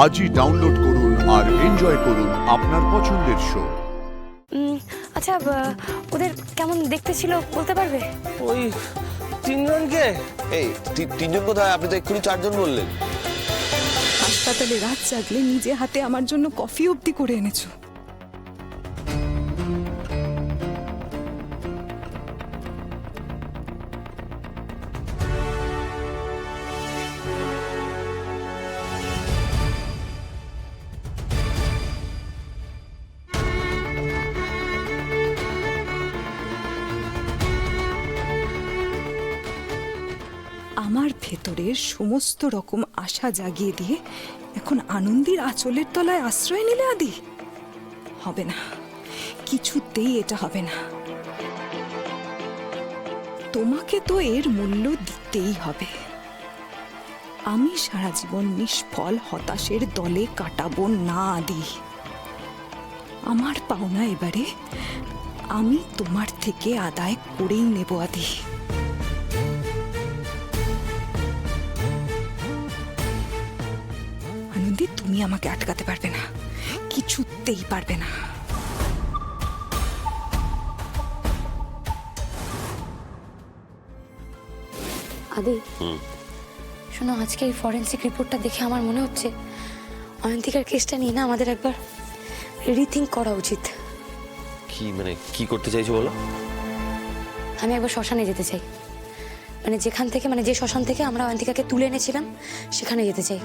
আজই ডাউনলোড করুন আর এনজয় করুন আপনার পছন্দের শো। আচ্ছা, ওদের কেমন দেখতে ছিল বলতে পারবে? ওই তিনজনকে। এই তিনজন কোথায়? আপনি তো এক্ষুনি চারজন বললেন। হাসপাতালে রাত জাগলে নিজে হাতে আমার জন্য কফি অবধি করে এনেছো। আমার ভেতরের সমস্ত রকম আশা জাগিয়ে দিয়ে এখন আনন্দের আঁচলের তলায় আশ্রয় নিলে আদি? হবে না, কিছুতেই এটা হবে না। তোমাকে তো এর মূল্য দিতেই হবে। আমি সারা জীবন নিষ্ফল হতাশের দলে কাটাবো না আদি। আমার পাওনা এবারে আমি তোমার থেকে আদায় করেই নেব আদি। আনন্দি, তুমি আমাকে আটকাতে পারবে না, কিছুতেই পারবে না। আদি, শোনো, আজকে এই ফরেন্সিক রিপোর্টটা দেখে আমার মনে হচ্ছে অয়ন্তিকার কেসটা নিয়ে না আমাদের একবার রিথিঙ্ক করা উচিত। কি মানে কি করতে চাইছো বলো? আমি একবার শ্মশানে যেতে চাই, মানে যেখান থেকে, মানে যে শ্মশান থেকে আমরা অয়ন্তিকাকে তুলে এনেছিলাম সেখানে যেতে চাই।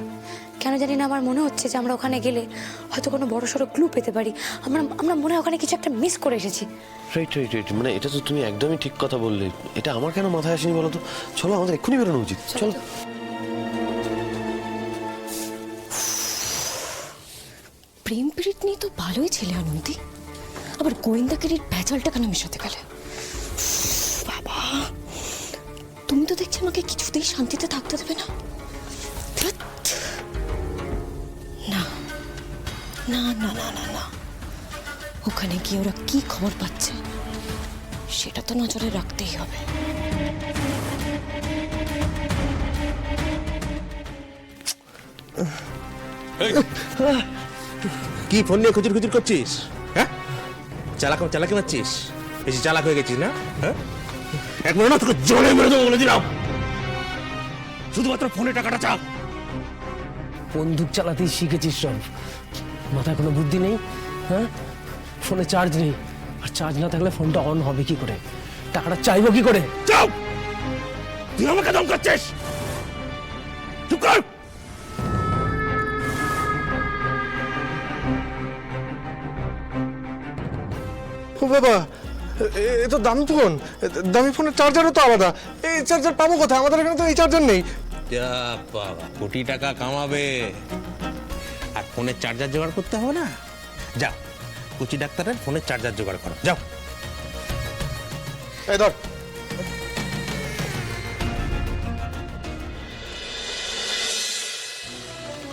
কেন জানি না আমার মনে হচ্ছে যে আমরা ওখানে গেলে হয়তো কোনো বড় সড়ো ক্লু পেতে পারি। আমরা মনে হয় ওখানে কিছু একটা মিস করে এসেছি। রাইট রাইট রাইট, মানে এটা তো তুমি একদমই ঠিক কথা বললে। এটা আমার কেন মাথায় আসেনি বলো তো? চলো আমাদের এক্ষুনি বেরোনো উচিত, চলো। প্রেম পীড়িত নিয়ে তো ভালোই ছিলে আনন্দি, আবার গোয়েন্দাগিরির ভেজালটা কেন মেশাতে গেলে? বাবা, তুমি তো দেখছি আমাকে কিছুতেই শান্তিতে থাকতে দেবে না। ধ্যাৎ। না না না না না না, ওখানে গিয়ে ওরা কি খবর পাচ্ছে সেটা তো নজরে রাখতেই হবে। কি ফোন নিয়ে খুচুর খুচুর করছিস? হ্যাঁ, চালাকি মারছিস? বেশি চালাক হয়ে গেছিস না? হ্যাঁ, একবার না তোকে জলে মেরে দেবো বলে দিলাম। শুধুমাত্র ফোনে টাকাটা চাপ। বন্দুক চালাতেই শিখেছিস সব, মাথায় কোনো বুদ্ধি নেই। হ্যাঁ, ফোনে চার্জ নেই, আর চার্জ না থাকলে ফোনটা অন হবে কি করে? টাকাটা চাইবো কি করে? চাপ! তুই আমাকে দম করছিস? চুপ কর! ও বাবা, এ তো দামি ফোন। দামি ফোনের চার্জারও তো আলাদা। এই চার্জার পাবো কোথায়? আমাদের এখানে তো এই চার্জার নেই। যা বাবা, কোটি টাকা কামাবে আর ফোনের চার্জার জোগাড় করতে হবে না? যাও, কুচি ডাক্তারের ফোনের চার্জার জোগাড় করো, যাও। এই ধর।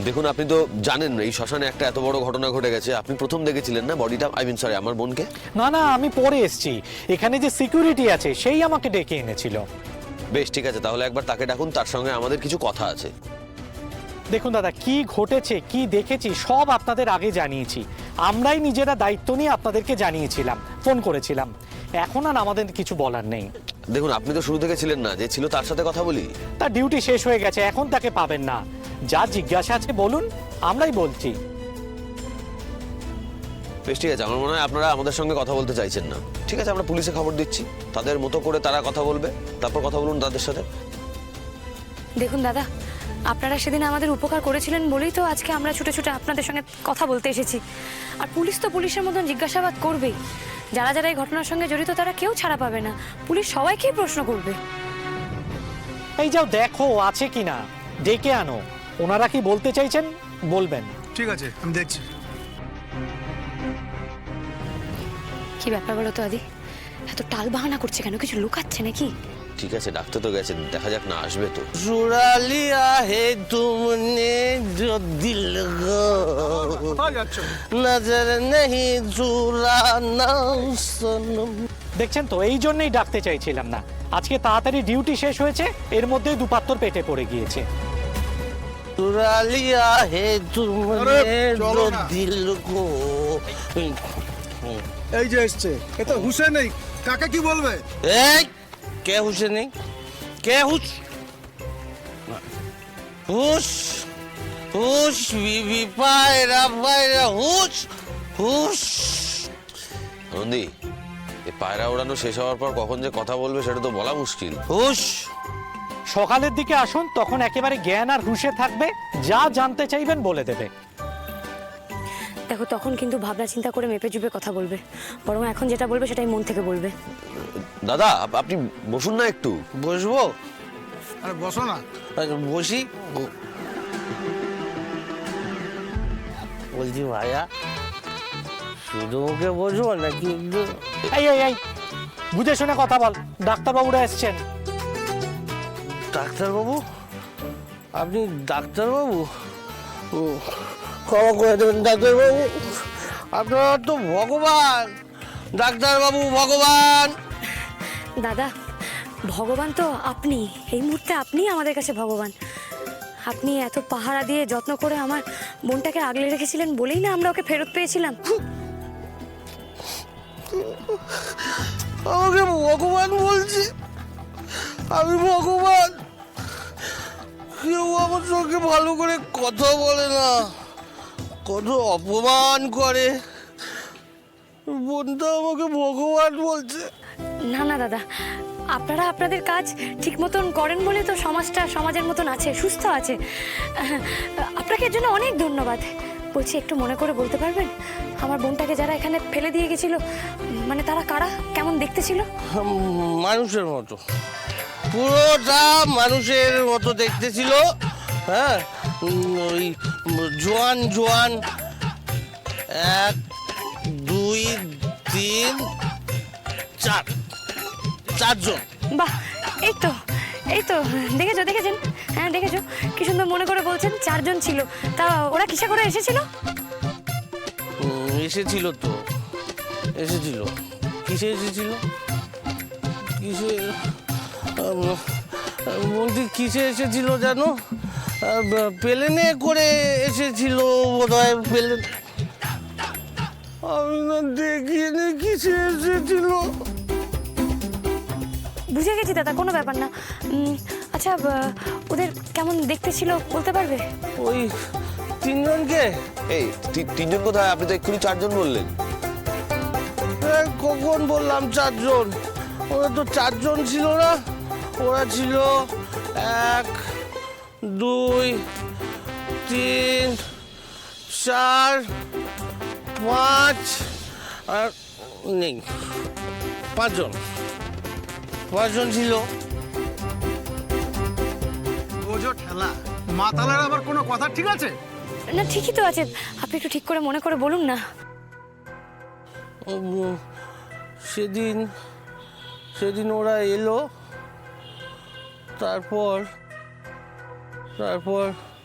দেখুন, আপনি তো জানেন এই শ্মশানে একটা এত বড় ঘটনা ঘটে গেছে। আপনি প্রথম দেখেছিলেন না বডিটা? সরি, আমার বোনকে। না না, আমি পরে এসেছি। এখানে যে সিকিউরিটি আছে সেই আমাকে ডেকে এনেছিল। বেশ, ঠিক আছে, তাহলে একবার তাকে ডাকুন, তার সঙ্গে আমাদের কিছু কথা আছে। দেখুন দাদা, কি ঘটেছে, কি দেখেছি সব আপনাদের আগে জানিয়েছি। আমরাই নিজেরা দায়িত্ব নিয়ে আপনাদেরকে জানিয়েছিলাম, ফোন করেছিলাম। এখন আর আমাদের কিছু বলার নেই। দেখুন, আপনি তো শুরু থেকে ছিলেন না, যে ছিল তার সাথে কথা বলি। তার ডিউটি শেষ হয়ে গেছে, এখন তাকে পাবেন না। যা জিজ্ঞাসা আছে বলুন, আমরাই বলছি। বেশ, ঠিক আছে, আমার মনে হয় আপনারা আমাদের সঙ্গে কথা বলতে চাইছেন না। ঠিক আছে, আমরা পুলিশে খবর দিচ্ছি, তাদের মতো করে তারা কথা বলবে, তারপর কথা বলুন তাদের সাথে। দেখুন দাদা, আপনারা সেদিন আমাদের উপকার করেছিলেন বলেই তো আজকে আমরা ছুটে ছুটে আপনাদের সঙ্গে কথা বলতে এসেছি। আর পুলিশ তো পুলিশের মতন জিজ্ঞাসাবাদ করবেই। যারা যারা এই ঘটনার সঙ্গে জড়িত তারা কেউ ছাড়া পাবে না। পুলিশ সবাইকেই প্রশ্ন করবে। এই যাও, দেখো আছে কিনা, ডেকে আনো। ওনারা কি বলতে চাইছেন বলবেন। ঠিক আছে, আমি দেখছি। কি ব্যাপার বলো তো আদি, এত টাল বাহানা করছে কেন? কিছু লুকাচ্ছে নাকি? ঠিক আছে, ডাক্তার তো গেছেন, দেখা যাক না আসবে তো। चुरा लिया है तुमने जो दिल को, नजर नहीं चुराना सनम। দেখছেন তো, এই জন্যই ডাকতে চাইছিলাম না। আজকে তাড়াতাড়ি ডিউটি শেষ হয়েছে, এর মধ্যে দুপাত্তর পেটে পড়ে গিয়েছে। चुरा लिया है तुमने जो दिल को। এই যে এসছে এ তো হুসেন নেই, কাকে কি বলবে? এই কে হুসে নেই? কে হুস? হুস হুস বিবি পায়রা পায়রা হুস হুস। নন্দী, এই পায়রা ওড়ানো শেষ হওয়ার পর কখন যে কথা বলবে সেটা তো বলা মুশকিল। হুস। সকালের দিকে আসুন, তখন একেবারে জ্ঞান আর হুঁশে থাকবে, যা জানতে চাইবেন বলে দেবে। দেখো তখন কিন্তু ভাবনা চিন্তা করে মেপে চুপে কথা বলবে, বরং এখন যেটা বলবে সেটাই মন থেকে বলবে। দাদা আপনি বসুন না একটু। বসবো? আরে বসো না। বসি। বলছি ভাইয়া, শুধু মুখে বসবো নাকি একটু? এই এই এই বুঝে শুনে কথা বল, ডাক্তারবাবুরা এসছেন। ডাক্তারবাবু? আপনি ডাক্তারবাবু? ও, ক্ষমা করে দেবেন ডাক্তারবাবু, আপনারা তো ভগবান। ডাক্তারবাবু ভগবান। দাদা, ভগবান তো আপনি, এই মুহূর্তে আপনি আমাদের কাছে ভগবান। আপনি এত পাহারা দিয়ে যত্ন করে আমার বোনটাকে আগলে রেখেছিলেন বলেই না আমরা ওকে ফেরত পেয়েছিলাম। আমাকে ভগবান বলছে? আমি ভগবান? কেউ আমার সঙ্গে ভালো করে কথা বলে না, কত অপমান করে। বোনটা আমাকে ভগবান বলছে। না না দাদা, আপনারা আপনাদের কাজ ঠিক মতন করেন বলে তো সমাজটা সমাজের মতন আছে, সুস্থ আছে। আপনাকে এর জন্য অনেক ধন্যবাদ। বলছি একটু মনে করে বলতে পারবেন আমার বোনটাকে যারা এখানে ফেলে দিয়ে গেছিল, মানে তারা কারা, কেমন দেখতে ছিল? মানুষের মতো, পুরোটা মানুষের মতো দেখতে ছিল। হ্যাঁ, ওই জোয়ান জোয়ান, 1 2 3 4 4জন। বাহ, এই তো দেখেছেন? হ্যাঁ দেখেছো, কি সুন্দর মনে করে বলছেন। 4 জন ছিল। তা ওরা কিসে করে এসেছিল? এসেছিল তো, এসেছিল। কিসে এসেছিল? কিসে বলছি, কিসে এসেছিল জানো? প্লেনে করে এসেছিল বোধহয়। প্লেন আমি না দেখিনি কিসে এসেছিল। বুঝে গেছি দাদা, কোনো ব্যাপার না। আচ্ছা, ওদের কেমন দেখতে ছিল বলতে পারবে? ওই 3 জনকে। এই 3 জন কোথায়? আপনি তো এক্ষুনি 4 জন বললেন। কখন বললাম 4 জন? ওরা তো 4 জন ছিল না, ওরা ছিল 1 2 3 4 5 আর নেই 5 জন। 5 জন ছিল। বোঝো ঠেলা, মাতালের আবার কোনো কথা ঠিক আছে? না ঠিকই তো আছে, আপনি একটু ঠিক করে মনে করে বলুন না। সেদিন ওরা এলো, তারপর